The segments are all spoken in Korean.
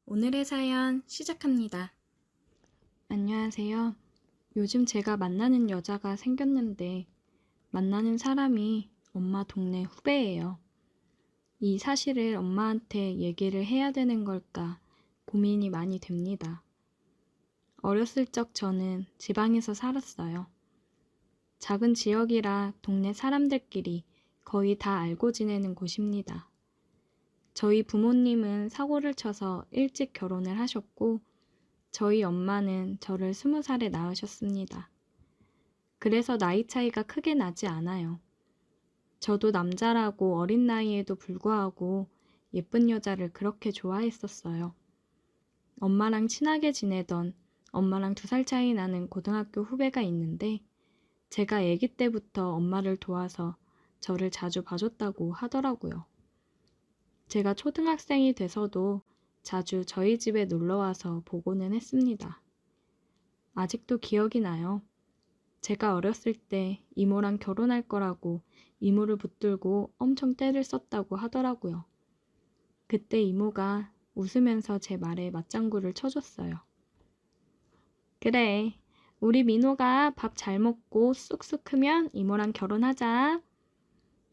오늘의 사연 시작합니다. 안녕하세요. 요즘 제가 만나는 여자가 생겼는데 만나는 사람이 엄마 동네 후배예요. 이 사실을 엄마한테 얘기를 해야 되는 걸까 고민이 많이 됩니다. 어렸을 적 저는 지방에서 살았어요. 작은 지역이라 동네 사람들끼리 거의 다 알고 지내는 곳입니다. 저희 부모님은 사고를 쳐서 일찍 결혼을 하셨고 저희 엄마는 저를 20살에 낳으셨습니다. 그래서 나이 차이가 크게 나지 않아요. 저도 남자라고 어린 나이에도 불구하고 예쁜 여자를 그렇게 좋아했었어요. 엄마랑 친하게 지내던 엄마랑 2살 차이 나는 고등학교 후배가 있는데 제가 아기 때부터 엄마를 도와서 저를 자주 봐줬다고 하더라고요. 제가 초등학생이 돼서도 자주 저희 집에 놀러와서 보고는 했습니다. 아직도 기억이 나요. 제가 어렸을 때 이모랑 결혼할 거라고 이모를 붙들고 엄청 떼를 썼다고 하더라고요. 그때 이모가 웃으면서 제 말에 맞장구를 쳐줬어요. 그래, 우리 민호가 밥 잘 먹고 쑥쑥 크면 이모랑 결혼하자.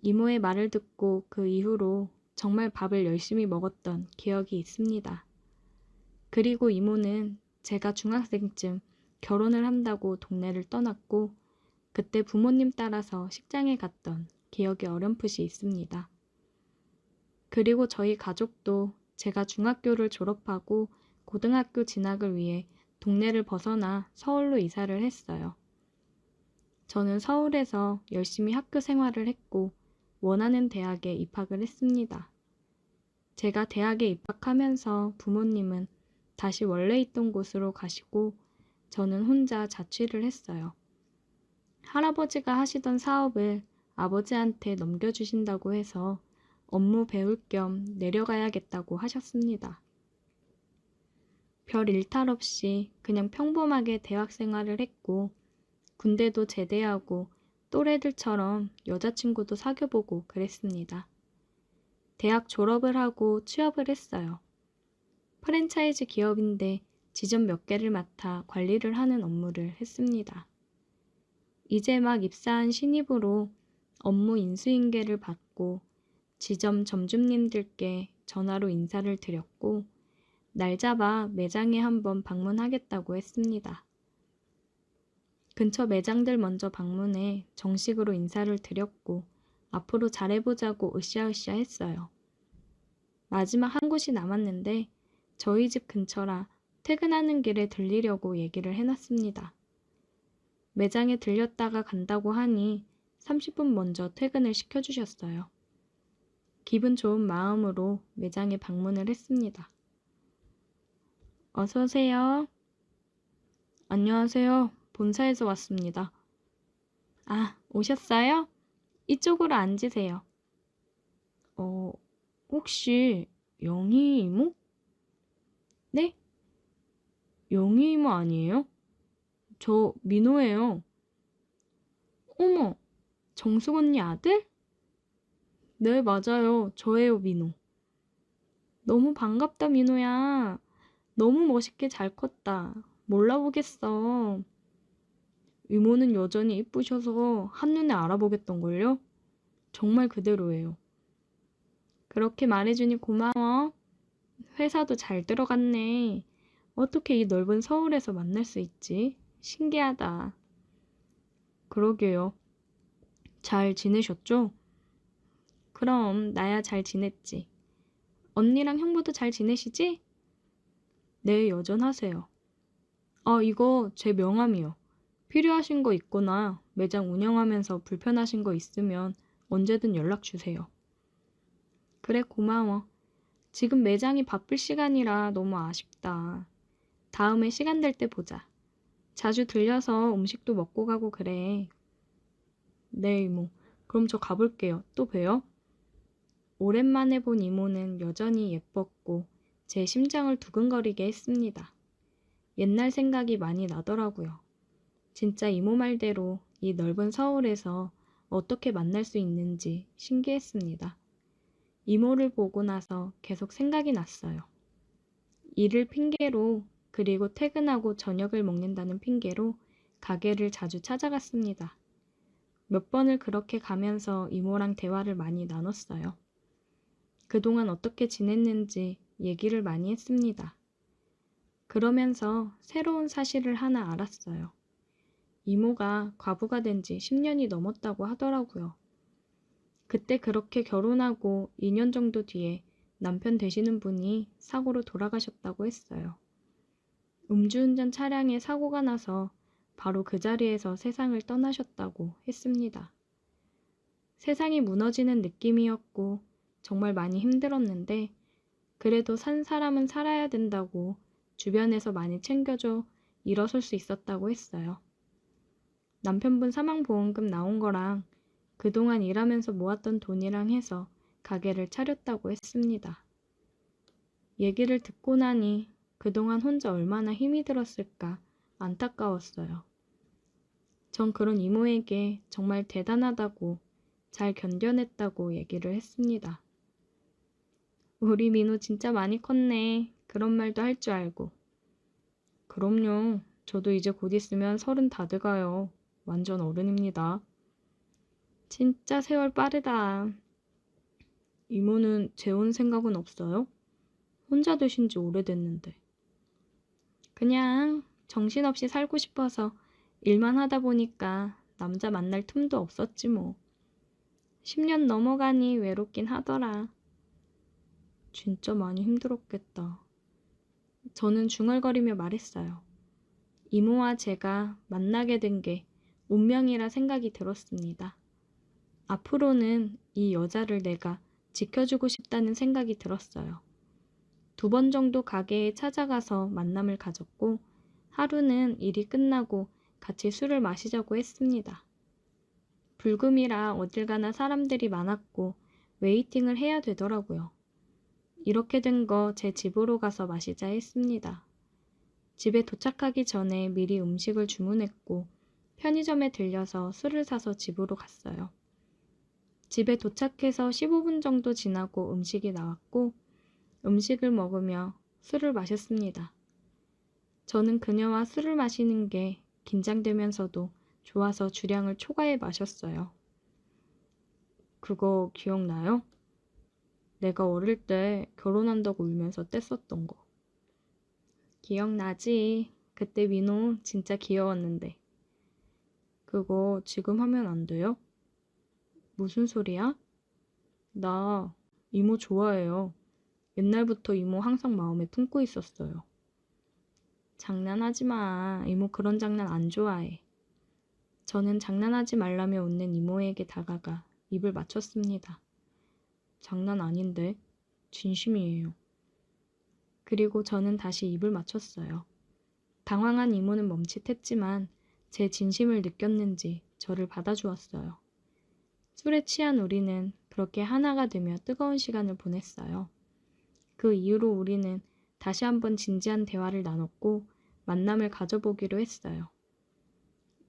이모의 말을 듣고 그 이후로 정말 밥을 열심히 먹었던 기억이 있습니다. 그리고 이모는 제가 중학생쯤 결혼을 한다고 동네를 떠났고 그때 부모님 따라서 식장에 갔던 기억이 어렴풋이 있습니다. 그리고 저희 가족도 제가 중학교를 졸업하고 고등학교 진학을 위해 동네를 벗어나 서울로 이사를 했어요. 저는 서울에서 열심히 학교 생활을 했고 원하는 대학에 입학을 했습니다. 제가 대학에 입학하면서 부모님은 다시 원래 있던 곳으로 가시고 저는 혼자 자취를 했어요. 할아버지가 하시던 사업을 아버지한테 넘겨주신다고 해서 업무 배울 겸 내려가야겠다고 하셨습니다. 별 일탈 없이 그냥 평범하게 대학 생활을 했고 군대도 제대하고 또래들처럼 여자친구도 사귀어보고 그랬습니다. 대학 졸업을 하고 취업을 했어요. 프랜차이즈 기업인데 지점 몇 개를 맡아 관리를 하는 업무를 했습니다. 이제 막 입사한 신입으로 업무 인수인계를 받고 지점 점주님들께 전화로 인사를 드렸고 날 잡아 매장에 한번 방문하겠다고 했습니다. 근처 매장들 먼저 방문해 정식으로 인사를 드렸고 앞으로 잘해보자고 으쌰으쌰 했어요. 마지막 한 곳이 남았는데 저희 집 근처라 퇴근하는 길에 들리려고 얘기를 해놨습니다. 매장에 들렸다가 간다고 하니 30분 먼저 퇴근을 시켜주셨어요. 기분 좋은 마음으로 매장에 방문을 했습니다. 어서 오세요. 안녕하세요. 본사에서 왔습니다. 아, 오셨어요? 이쪽으로 앉으세요. 어, 혹시 영희 이모? 네? 영희 이모 아니에요? 저 민호예요. 어머, 정숙 언니 아들? 네, 맞아요. 저예요, 민호. 너무 반갑다, 민호야. 너무 멋있게 잘 컸다. 몰라보겠어. 이모는 여전히 이쁘셔서 한눈에 알아보겠던걸요? 정말 그대로예요. 그렇게 말해주니 고마워. 회사도 잘 들어갔네. 어떻게 이 넓은 서울에서 만날 수 있지? 신기하다. 그러게요. 잘 지내셨죠? 그럼 나야 잘 지냈지. 언니랑 형부도 잘 지내시지? 네, 여전하세요. 아, 이거 제 명함이요. 필요하신 거 있거나 매장 운영하면서 불편하신 거 있으면 언제든 연락 주세요. 그래, 고마워. 지금 매장이 바쁠 시간이라 너무 아쉽다. 다음에 시간 될 때 보자. 자주 들려서 음식도 먹고 가고 그래. 네, 이모. 그럼 저 가볼게요. 또 봬요. 오랜만에 본 이모는 여전히 예뻤고 제 심장을 두근거리게 했습니다. 옛날 생각이 많이 나더라고요. 진짜 이모 말대로 이 넓은 서울에서 어떻게 만날 수 있는지 신기했습니다. 이모를 보고 나서 계속 생각이 났어요. 일을 핑계로 그리고 퇴근하고 저녁을 먹는다는 핑계로 가게를 자주 찾아갔습니다. 몇 번을 그렇게 가면서 이모랑 대화를 많이 나눴어요. 그동안 어떻게 지냈는지 얘기를 많이 했습니다. 그러면서 새로운 사실을 하나 알았어요. 이모가 과부가 된 지 10년이 넘었다고 하더라고요. 그때 그렇게 결혼하고 2년 정도 뒤에 남편 되시는 분이 사고로 돌아가셨다고 했어요. 음주운전 차량에 사고가 나서 바로 그 자리에서 세상을 떠나셨다고 했습니다. 세상이 무너지는 느낌이었고 정말 많이 힘들었는데 그래도 산 사람은 살아야 된다고 주변에서 많이 챙겨줘 일어설 수 있었다고 했어요. 남편분 사망보험금 나온 거랑 그동안 일하면서 모았던 돈이랑 해서 가게를 차렸다고 했습니다. 얘기를 듣고 나니 그동안 혼자 얼마나 힘이 들었을까 안타까웠어요. 전 그런 이모에게 정말 대단하다고 잘 견뎌냈다고 얘기를 했습니다. 우리 민호 진짜 많이 컸네. 그런 말도 할 줄 알고. 그럼요. 저도 이제 곧 있으면 30 다 돼가요. 완전 어른입니다. 진짜 세월 빠르다. 이모는 재혼 생각은 없어요? 혼자 되신 지 오래됐는데. 그냥 정신없이 살고 싶어서 일만 하다 보니까 남자 만날 틈도 없었지 뭐. 10년 넘어가니 외롭긴 하더라. 진짜 많이 힘들었겠다. 저는 중얼거리며 말했어요. 이모와 제가 만나게 된 게 운명이라 생각이 들었습니다. 앞으로는 이 여자를 내가 지켜주고 싶다는 생각이 들었어요. 2번 정도 가게에 찾아가서 만남을 가졌고 하루는 일이 끝나고 같이 술을 마시자고 했습니다. 불금이라 어딜 가나 사람들이 많았고 웨이팅을 해야 되더라고요. 이렇게 된 거 제 집으로 가서 마시자 했습니다. 집에 도착하기 전에 미리 음식을 주문했고 편의점에 들려서 술을 사서 집으로 갔어요. 집에 도착해서 15분 정도 지나고 음식이 나왔고 음식을 먹으며 술을 마셨습니다. 저는 그녀와 술을 마시는 게 긴장되면서도 좋아서 주량을 초과해 마셨어요. 그거 기억나요? 내가 어릴 때 결혼한다고 울면서 뗐었던 거. 기억나지? 그때 민호 진짜 귀여웠는데. 그거 지금 하면 안 돼요? 무슨 소리야? 나 이모 좋아해요. 옛날부터 이모 항상 마음에 품고 있었어요. 장난하지 마. 이모 그런 장난 안 좋아해. 저는 장난하지 말라며 웃는 이모에게 다가가 입을 맞췄습니다. 장난 아닌데 진심이에요. 그리고 저는 다시 입을 맞췄어요. 당황한 이모는 멈칫했지만 제 진심을 느꼈는지 저를 받아주었어요. 술에 취한 우리는 그렇게 하나가 되며 뜨거운 시간을 보냈어요. 그 이후로 우리는 다시 한번 진지한 대화를 나눴고 만남을 가져보기로 했어요.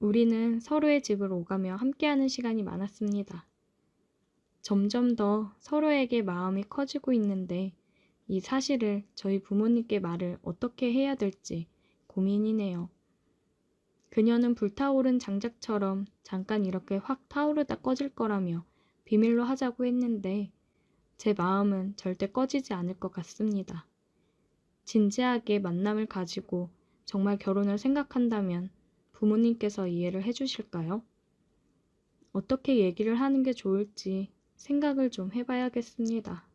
우리는 서로의 집을 오가며 함께하는 시간이 많았습니다. 점점 더 서로에게 마음이 커지고 있는데 이 사실을 저희 부모님께 말을 어떻게 해야 될지 고민이네요. 그녀는 불타오른 장작처럼 잠깐 이렇게 확 타오르다 꺼질 거라며 비밀로 하자고 했는데 제 마음은 절대 꺼지지 않을 것 같습니다. 진지하게 만남을 가지고 정말 결혼을 생각한다면 부모님께서 이해를 해주실까요? 어떻게 얘기를 하는 게 좋을지 생각을 좀 해봐야겠습니다.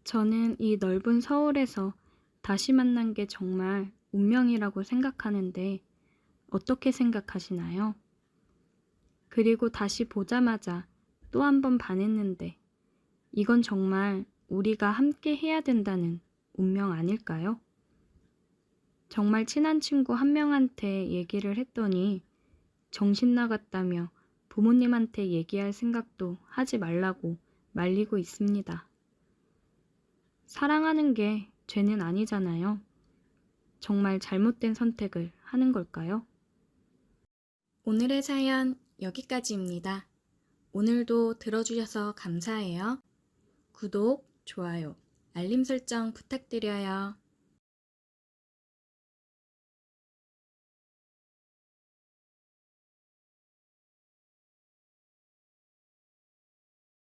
저는 이 넓은 서울에서 다시 만난 게 정말 운명이라고 생각하는데 어떻게 생각하시나요? 그리고 다시 보자마자 또 한 번 반했는데 이건 정말 우리가 함께 해야 된다는 운명 아닐까요? 정말 친한 친구 한 명한테 얘기를 했더니 정신 나갔다며 부모님한테 얘기할 생각도 하지 말라고 말리고 있습니다. 사랑하는 게 죄는 아니잖아요. 정말 잘못된 선택을 하는 걸까요? 오늘의 사연 여기까지입니다. 오늘도 들어주셔서 감사해요. 구독, 좋아요, 알림 설정 부탁드려요.